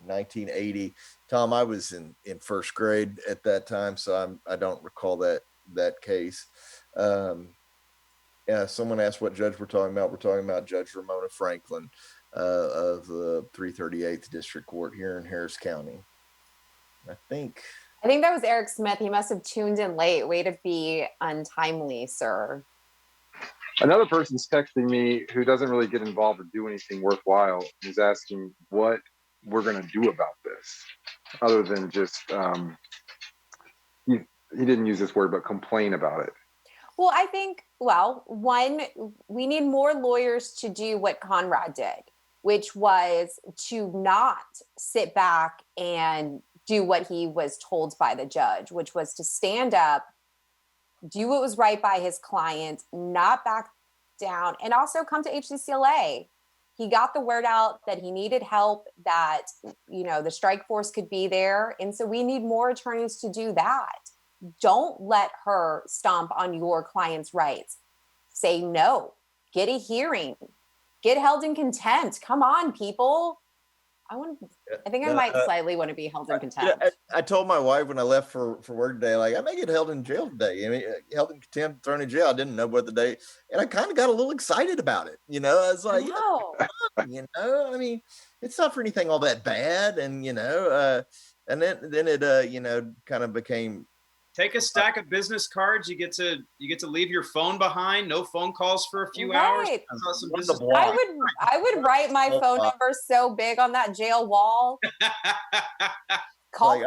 1980. Tom, I was in first grade at that time, so I don't recall that case. Yeah, someone asked what judge we're talking about. We're talking about Judge Ramona Franklin of the 338th District Court here in Harris County. I think that was Eric Smith. He must have tuned in late. Way to be untimely, sir. Another person's texting me who doesn't really get involved or do anything worthwhile. He's asking what we're going to do about this, other than just he didn't use this word, but complain about it. Well, I think, one, we need more lawyers to do what Conrad did, which was to not sit back and do what he was told by the judge, which was to stand up, do what was right by his client, not back down, and also come to HCCLA. He got the word out that he needed help, that, you know, the strike force could be there. And so we need more attorneys to do that. Don't let her stomp on your client's rights. Say no. get a hearing, get held in contempt. Come on, people. I think I might slightly want to be held in contempt. I told my wife when I left for work today, like, I may get held in jail today. I mean, held in contempt, thrown in jail. I didn't know what the day, and I kind of got a little excited about it. I was like, No. I mean, it's not for anything all that bad. And, and then it, kind of became. Take a stack of business cards. You get to leave your phone behind. No phone calls for a few hours. Some business I would write my phone number so big on that jail wall. Call.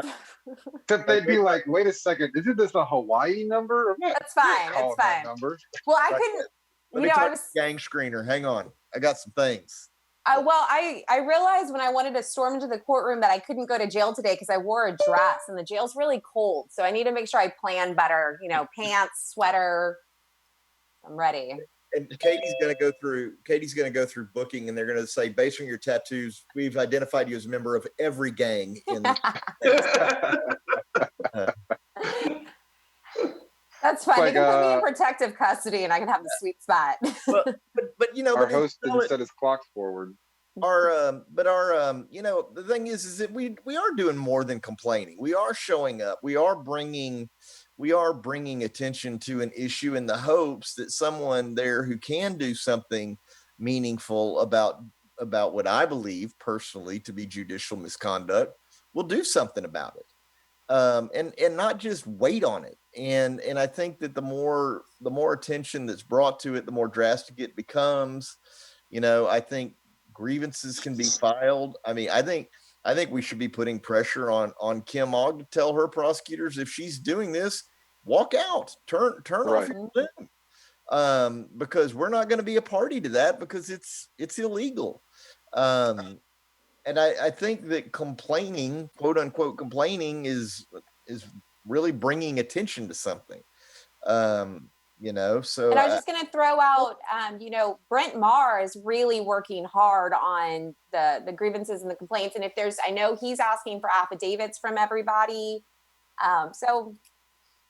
That they'd be like, wait a second, isn't this a Hawaii number? That's fine. It's fine. Number. Well, I couldn't. I was gang screener. Hang on, I got some things. I realized when I wanted to storm into the courtroom that I couldn't go to jail today because I wore a dress and the jail's really cold. So I need to make sure I plan better, pants, sweater. I'm ready. And Katie's going to go through booking, and they're going to say, based on your tattoos, we've identified you as a member of every gang in That's fine. Like, they can put me in protective custody and I can have the sweet spot. but our host didn't set his clocks forward. The thing is that we are doing more than complaining. We are showing up. We are bringing attention to an issue in the hopes that someone there who can do something meaningful about what I believe personally to be judicial misconduct will do something about it. And not just wait on it. And I think that the more attention that's brought to it, the more drastic it becomes. I think grievances can be filed. I mean, I think we should be putting pressure on Kim Ogg to tell her prosecutors, if she's doing this, walk out, turn off your Zoom, because we're not going to be a party to that because it's illegal. And I think that complaining, quote unquote, complaining is really bringing attention to something. So. And I was just going to throw out, Brent Maher is really working hard on the grievances and the complaints. And I know he's asking for affidavits from everybody. So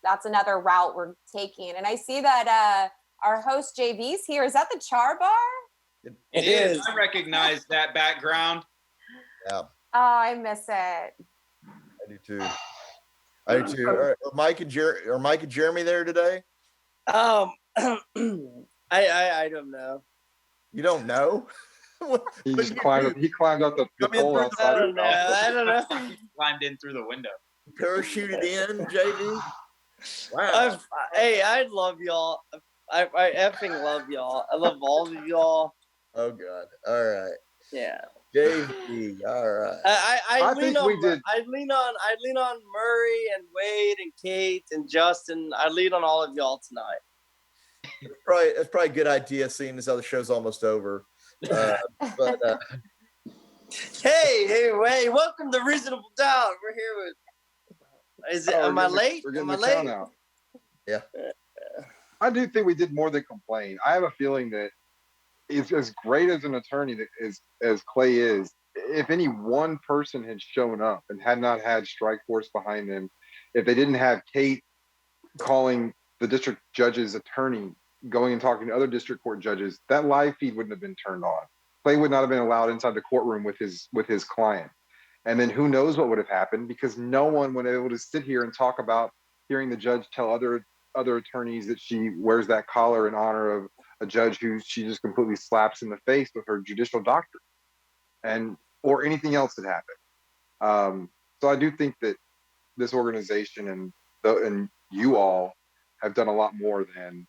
that's another route we're taking. And I see that our host JV's here. Is that the Char Bar? It is. I recognize that background. Yeah. Oh, I miss it. I do too. Are Mike and Jeremy there today? I don't know. You don't know? He climbed up the pole outside. I don't know. He climbed in through the window. Parachuted in, JV. Wow. I love y'all. I effing love y'all. I love all of y'all. Oh God. All right. Yeah. JV. All right. I lean on Murray and Wade and Kate and Justin. I lean on all of y'all tonight. That's probably a good idea, seeing as how the show's almost over. Hey, Wade, welcome to Reasonable Doubt. We're here with. Am I late? We're getting Am I the late? count out. Yeah. I do think we did more than complain. I have a feeling that it's as great as an attorney as Clay is. If any one person had shown up and had not had strike force behind them, if they didn't have Kate calling the district judge's attorney, going and talking to other district court judges, that live feed wouldn't have been turned on. Clay would not have been allowed inside the courtroom with his client. And then who knows what would have happened, because no one would be able to sit here and talk about hearing the judge tell other attorneys that she wears that collar in honor of a judge who she just completely slaps in the face with her judicial doctrine, or anything else that happened. So I do think that this organization and you all have done a lot more than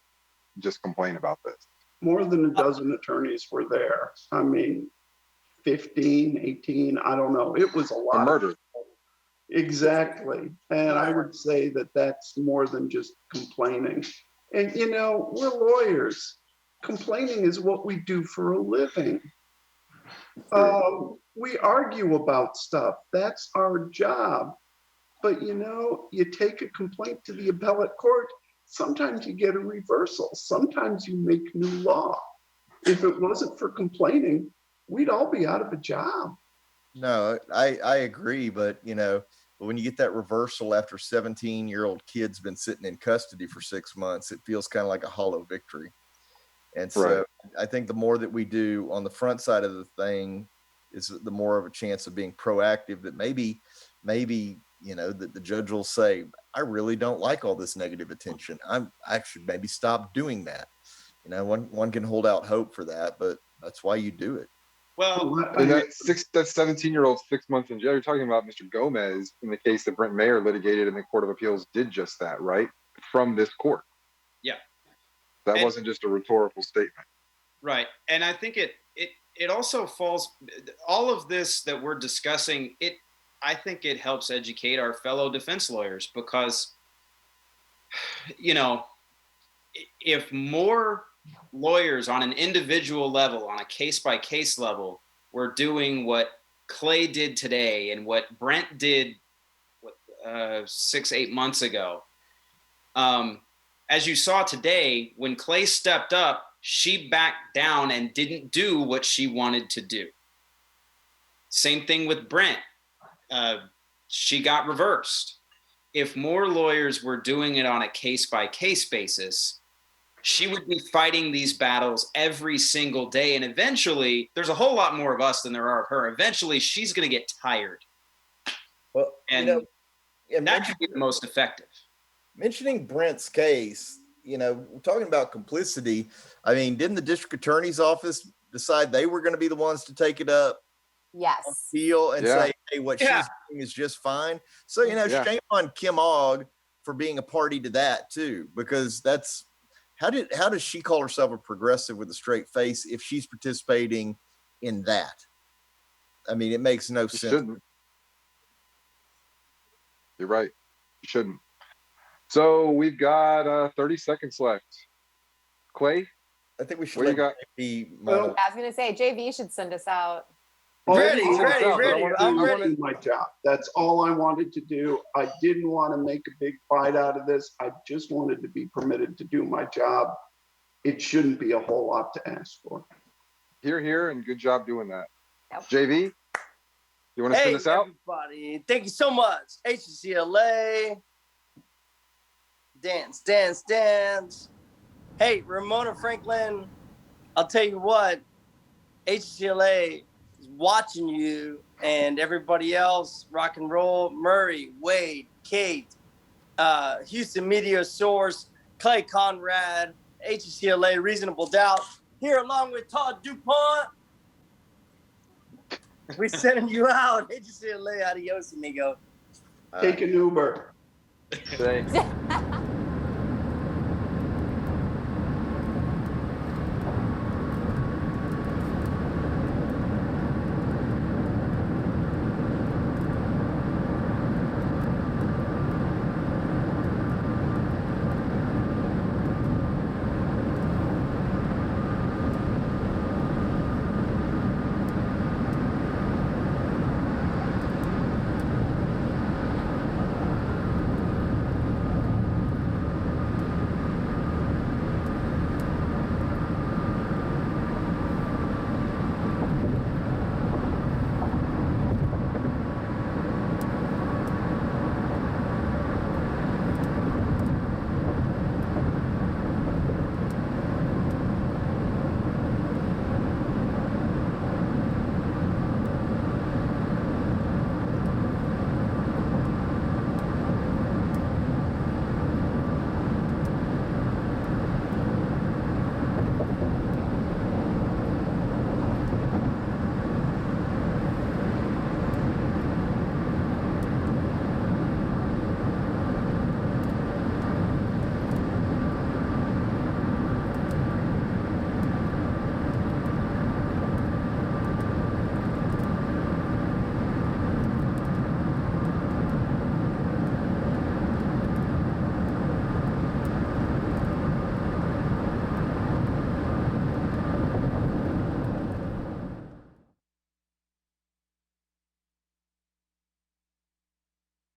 just complain about this. More than a dozen attorneys were there. I mean, 15, 18, I don't know. It was a lot. A murder. Exactly. And I would say that that's more than just complaining. And, we're lawyers. Complaining is what we do for a living. We argue about stuff. That's our job. But, you take a complaint to the appellate court, sometimes you get a reversal. Sometimes you make new law. If it wasn't for complaining, we'd all be out of a job. No, I agree. But, when you get that reversal after 17-year-old kid's been sitting in custody for 6 months, it feels kind of like a hollow victory. And so I think the more that we do on the front side of the thing is the more of a chance of being proactive, that maybe, that the judge will say, I really don't like all this negative attention. I should maybe stop doing that. One can hold out hope for that, but that's why you do it. Well, and that 17-year-old 6 months in jail, you're talking about Mr. Gomez in the case that Brent Mayer litigated in the Court of Appeals did just that, right? From this court. Yeah. That wasn't just a rhetorical statement. Right. And I think it also falls, all of this that we're discussing, I think it helps educate our fellow defense lawyers, because, if more lawyers on an individual level, on a case-by-case level, were doing what Clay did today and what Brent did 6-8 months ago, as you saw today, when Clay stepped up, she backed down and didn't do what she wanted to do. Same thing with Brent. She got reversed. If more lawyers were doing it on a case-by-case basis, she would be fighting these battles every single day. And eventually, there's a whole lot more of us than there are of her. Eventually, she's going to get tired. Well, and that could be the most effective. Mentioning Brent's case, we're talking about complicity. I mean, didn't the district attorney's office decide they were going to be the ones to take it up? Yes. Appeal and say, hey, what she's doing is just fine. So, shame on Kim Ogg for being a party to that too, because that's, how does she call herself a progressive with a straight face if she's participating in that? I mean, it makes no sense. Shouldn't. You're right. You shouldn't. So we've got 30 seconds left. Clay? I think we should let JV. I was going to say, JV should send us out. Ready. I'm ready to do my job. That's all I wanted to do. I didn't want to make a big fight out of this. I just wanted to be permitted to do my job. It shouldn't be a whole lot to ask for. Here, and good job doing that. Yep. JV, you want to send us out? Everybody, thank you so much. HCLA. Dance. Hey, Ramona Franklin, I'll tell you what, HCLA is watching you and everybody else, rock and roll, Murray, Wade, Kate, Houston Media Source, Clay Conrad, HCLA Reasonable Doubt, here along with Todd DuPont. We're sending you out. HCLA, adios, amigo. Take an Uber. Thanks.